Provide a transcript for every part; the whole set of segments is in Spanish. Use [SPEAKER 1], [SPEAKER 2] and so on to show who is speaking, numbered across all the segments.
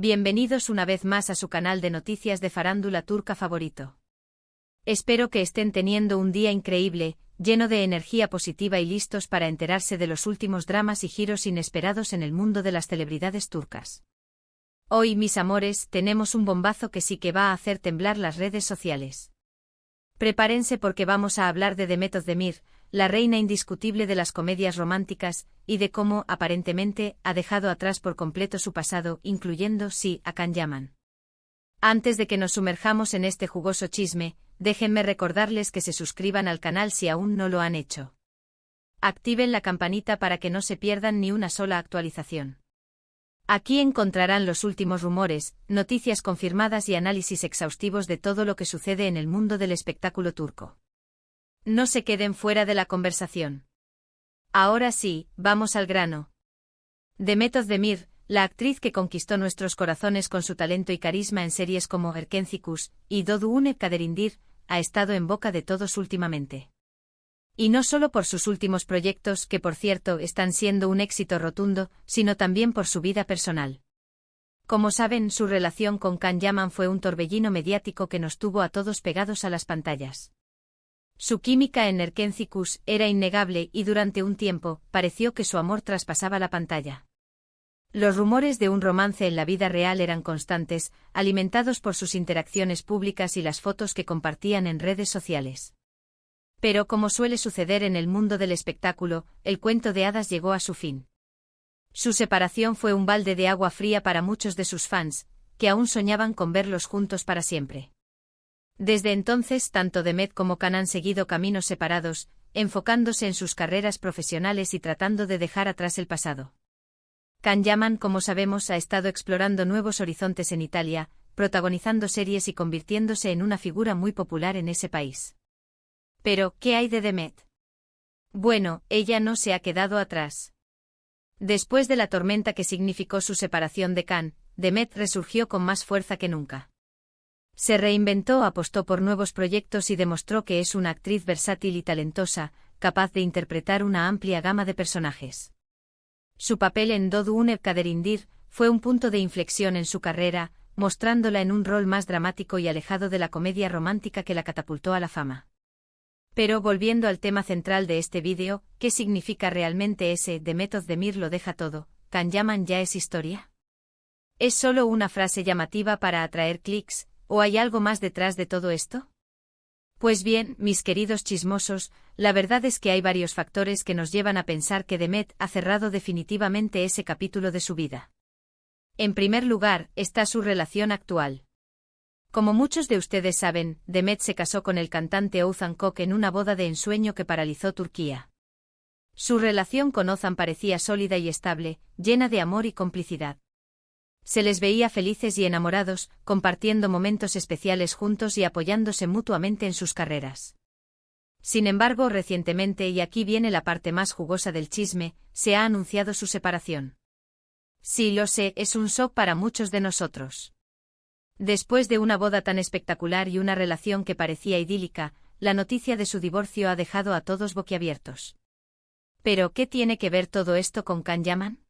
[SPEAKER 1] Bienvenidos una vez más a su canal de noticias de farándula turca favorito. Espero que estén teniendo un día increíble, lleno de energía positiva y listos para enterarse de los últimos dramas y giros inesperados en el mundo de las celebridades turcas. Hoy, mis amores, tenemos un bombazo que sí que va a hacer temblar las redes sociales. Prepárense porque vamos a hablar de Demet Özdemir, la reina indiscutible de las comedias románticas, y de cómo, aparentemente, ha dejado atrás por completo su pasado, incluyendo, sí, a Can Yaman. Antes de que nos sumerjamos en este jugoso chisme, déjenme recordarles que se suscriban al canal si aún no lo han hecho. Activen la campanita para que no se pierdan ni una sola actualización. Aquí encontrarán los últimos rumores, noticias confirmadas y análisis exhaustivos de todo lo que sucede en el mundo del espectáculo turco. No se queden fuera de la conversación. Ahora sí, vamos al grano. Demet Özdemir, la actriz que conquistó nuestros corazones con su talento y carisma en series como Erkencikus y Doğduğun Kaderindir, ha estado en boca de todos últimamente. Y no solo por sus últimos proyectos, que por cierto están siendo un éxito rotundo, sino también por su vida personal. Como saben, su relación con Can Yaman fue un torbellino mediático que nos tuvo a todos pegados a las pantallas. Su química en Erkencikus era innegable y durante un tiempo pareció que su amor traspasaba la pantalla. Los rumores de un romance en la vida real eran constantes, alimentados por sus interacciones públicas y las fotos que compartían en redes sociales. Pero como suele suceder en el mundo del espectáculo, el cuento de hadas llegó a su fin. Su separación fue un balde de agua fría para muchos de sus fans, que aún soñaban con verlos juntos para siempre. Desde entonces, tanto Demet como Can han seguido caminos separados, enfocándose en sus carreras profesionales y tratando de dejar atrás el pasado. Can Yaman, como sabemos, ha estado explorando nuevos horizontes en Italia, protagonizando series y convirtiéndose en una figura muy popular en ese país. Pero, ¿qué hay de Demet? Bueno, ella no se ha quedado atrás. Después de la tormenta que significó su separación de Can, Demet resurgió con más fuerza que nunca. Se reinventó, apostó por nuevos proyectos y demostró que es una actriz versátil y talentosa, capaz de interpretar una amplia gama de personajes. Su papel en Doğduğun Kaderindir fue un punto de inflexión en su carrera, mostrándola en un rol más dramático y alejado de la comedia romántica que la catapultó a la fama. Pero volviendo al tema central de este vídeo, ¿qué significa realmente ese Demet Özdemir lo deja todo, Can Yaman ya es historia? ¿Es solo una frase llamativa para atraer clics, o hay algo más detrás de todo esto? Pues bien, mis queridos chismosos, la verdad es que hay varios factores que nos llevan a pensar que Demet ha cerrado definitivamente ese capítulo de su vida. En primer lugar, está su relación actual. Como muchos de ustedes saben, Demet se casó con el cantante Oğuzhan Koç en una boda de ensueño que paralizó Turquía. Su relación con Oğuzhan parecía sólida y estable, llena de amor y complicidad. Se les veía felices y enamorados, compartiendo momentos especiales juntos y apoyándose mutuamente en sus carreras. Sin embargo, recientemente, y aquí viene la parte más jugosa del chisme, se ha anunciado su separación. Sí, lo sé, es un shock para muchos de nosotros. Después de una boda tan espectacular y una relación que parecía idílica, la noticia de su divorcio ha dejado a todos boquiabiertos. ¿Pero qué tiene que ver todo esto con Can Yaman?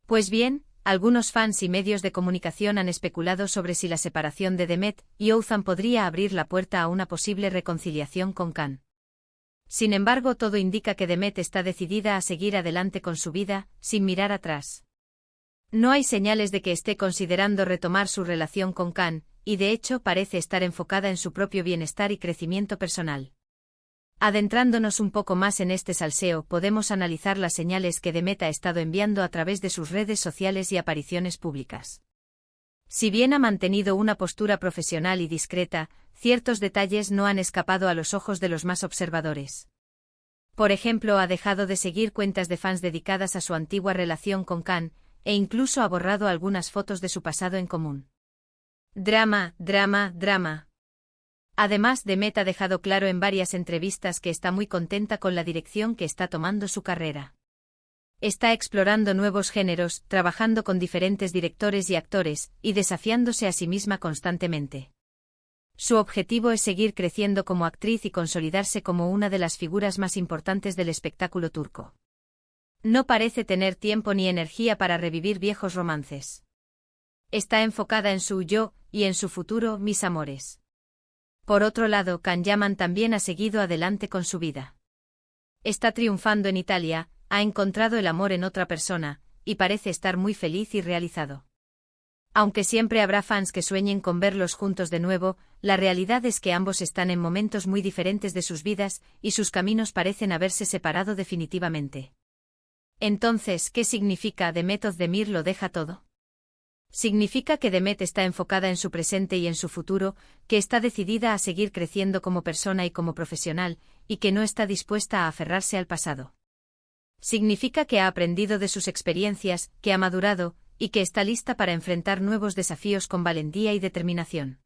[SPEAKER 1] Pues bien, algunos fans y medios de comunicación han especulado sobre si la separación de Demet y Oğuzhan podría abrir la puerta a una posible reconciliación con Can. Sin embargo, todo indica que Demet está decidida a seguir adelante con su vida, sin mirar atrás. No hay señales de que esté considerando retomar su relación con Can, y de hecho parece estar enfocada en su propio bienestar y crecimiento personal. Adentrándonos un poco más en este salseo, podemos analizar las señales que Demet ha estado enviando a través de sus redes sociales y apariciones públicas. Si bien ha mantenido una postura profesional y discreta, ciertos detalles no han escapado a los ojos de los más observadores. Por ejemplo, ha dejado de seguir cuentas de fans dedicadas a su antigua relación con Can, e incluso ha borrado algunas fotos de su pasado en común. Drama, drama, drama. Además, Demet ha dejado claro en varias entrevistas que está muy contenta con la dirección que está tomando su carrera. Está explorando nuevos géneros, trabajando con diferentes directores y actores, y desafiándose a sí misma constantemente. Su objetivo es seguir creciendo como actriz y consolidarse como una de las figuras más importantes del espectáculo turco. No parece tener tiempo ni energía para revivir viejos romances. Está enfocada en su yo, y en su futuro, mis amores. Por otro lado, Can Yaman también ha seguido adelante con su vida. Está triunfando en Italia, ha encontrado el amor en otra persona, y parece estar muy feliz y realizado. Aunque siempre habrá fans que sueñen con verlos juntos de nuevo, la realidad es que ambos están en momentos muy diferentes de sus vidas, y sus caminos parecen haberse separado definitivamente. Entonces, ¿qué significa Demet Özdemir lo deja todo? Significa que Demet está enfocada en su presente y en su futuro, que está decidida a seguir creciendo como persona y como profesional, y que no está dispuesta a aferrarse al pasado. Significa que ha aprendido de sus experiencias, que ha madurado, y que está lista para enfrentar nuevos desafíos con valentía y determinación.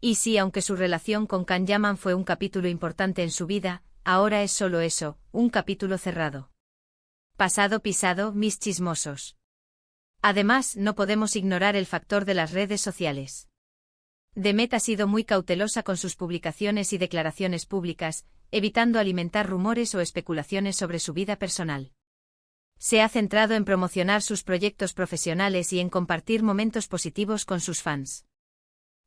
[SPEAKER 1] Y si, aunque su relación con Can Yaman fue un capítulo importante en su vida, ahora es solo eso, un capítulo cerrado. Pasado pisado, mis chismosos. Además, no podemos ignorar el factor de las redes sociales. Demet ha sido muy cautelosa con sus publicaciones y declaraciones públicas, evitando alimentar rumores o especulaciones sobre su vida personal. Se ha centrado en promocionar sus proyectos profesionales y en compartir momentos positivos con sus fans.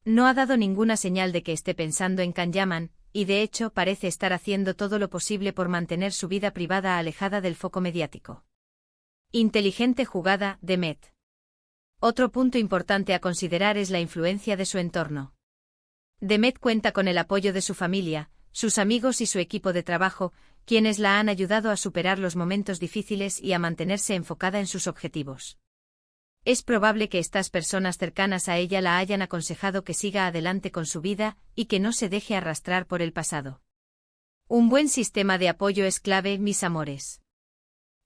[SPEAKER 1] No ha dado ninguna señal de que esté pensando en Can Yaman, y de hecho parece estar haciendo todo lo posible por mantener su vida privada alejada del foco mediático. Inteligente jugada, Demet. Otro punto importante a considerar es la influencia de su entorno. Demet cuenta con el apoyo de su familia, sus amigos y su equipo de trabajo, quienes la han ayudado a superar los momentos difíciles y a mantenerse enfocada en sus objetivos. Es probable que estas personas cercanas a ella la hayan aconsejado que siga adelante con su vida y que no se deje arrastrar por el pasado. Un buen sistema de apoyo es clave, mis amores.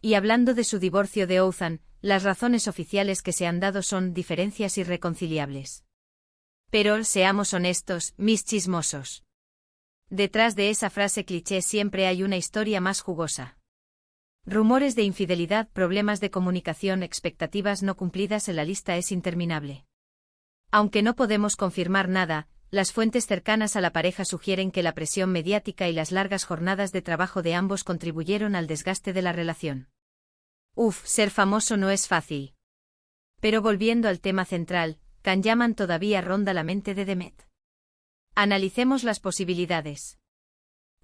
[SPEAKER 1] Y hablando de su divorcio de Oğuzhan, las razones oficiales que se han dado son diferencias irreconciliables. Pero, seamos honestos, mis chismosos. Detrás de esa frase cliché siempre hay una historia más jugosa. Rumores de infidelidad, problemas de comunicación, expectativas no cumplidas, la lista es interminable. Aunque no podemos confirmar nada, las fuentes cercanas a la pareja sugieren que la presión mediática y las largas jornadas de trabajo de ambos contribuyeron al desgaste de la relación. Ser famoso no es fácil. Pero volviendo al tema central, Can Yaman todavía ronda la mente de Demet. Analicemos las posibilidades.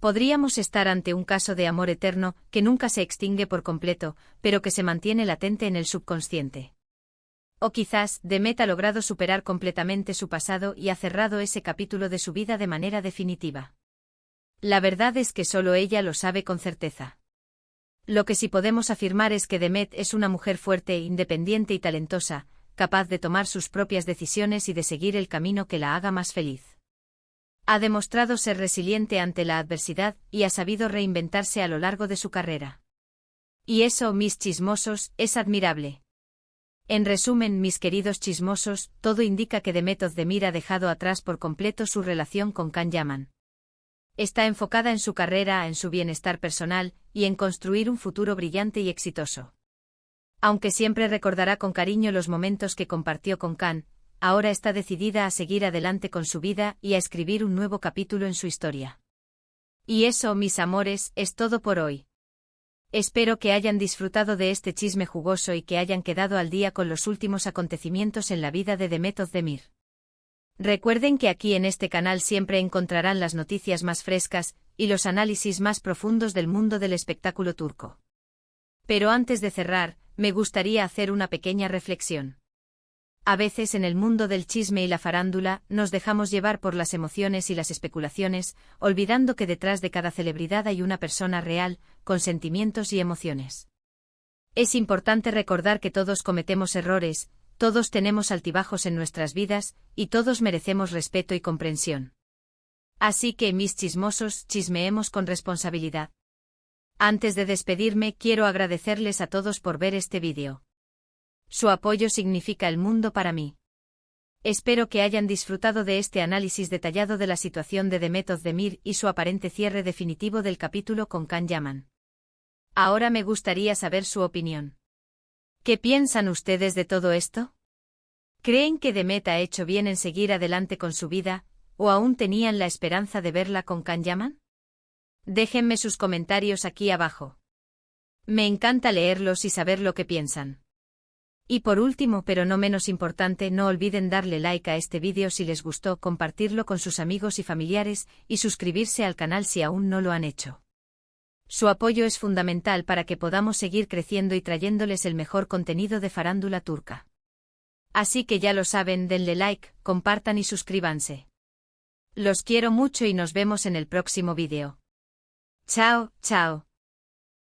[SPEAKER 1] Podríamos estar ante un caso de amor eterno que nunca se extingue por completo, pero que se mantiene latente en el subconsciente. O quizás, Demet ha logrado superar completamente su pasado y ha cerrado ese capítulo de su vida de manera definitiva. La verdad es que solo ella lo sabe con certeza. Lo que sí podemos afirmar es que Demet es una mujer fuerte, independiente y talentosa, capaz de tomar sus propias decisiones y de seguir el camino que la haga más feliz. Ha demostrado ser resiliente ante la adversidad y ha sabido reinventarse a lo largo de su carrera. Y eso, mis chismosos, es admirable. En resumen, mis queridos chismosos, todo indica que Demet Özdemir ha dejado atrás por completo su relación con Can Yaman. Está enfocada en su carrera, en su bienestar personal, y en construir un futuro brillante y exitoso. Aunque siempre recordará con cariño los momentos que compartió con Can, ahora está decidida a seguir adelante con su vida y a escribir un nuevo capítulo en su historia. Y eso, mis amores, es todo por hoy. Espero que hayan disfrutado de este chisme jugoso y que hayan quedado al día con los últimos acontecimientos en la vida de Demet Özdemir. Recuerden que aquí en este canal siempre encontrarán las noticias más frescas y los análisis más profundos del mundo del espectáculo turco. Pero antes de cerrar, me gustaría hacer una pequeña reflexión. A veces en el mundo del chisme y la farándula nos dejamos llevar por las emociones y las especulaciones, olvidando que detrás de cada celebridad hay una persona real, con sentimientos y emociones. Es importante recordar que todos cometemos errores, todos tenemos altibajos en nuestras vidas, y todos merecemos respeto y comprensión. Así que, mis chismosos, chismeemos con responsabilidad. Antes de despedirme, quiero agradecerles a todos por ver este vídeo. Su apoyo significa el mundo para mí. Espero que hayan disfrutado de este análisis detallado de la situación de Demet Özdemir y su aparente cierre definitivo del capítulo con Can Yaman. Ahora me gustaría saber su opinión. ¿Qué piensan ustedes de todo esto? ¿Creen que Demet ha hecho bien en seguir adelante con su vida, o aún tenían la esperanza de verla con Can Yaman? Déjenme sus comentarios aquí abajo. Me encanta leerlos y saber lo que piensan. Y por último, pero no menos importante, no olviden darle like a este vídeo si les gustó, compartirlo con sus amigos y familiares, y suscribirse al canal si aún no lo han hecho. Su apoyo es fundamental para que podamos seguir creciendo y trayéndoles el mejor contenido de farándula turca. Así que ya lo saben, denle like, compartan y suscríbanse. Los quiero mucho y nos vemos en el próximo vídeo. Chao, chao.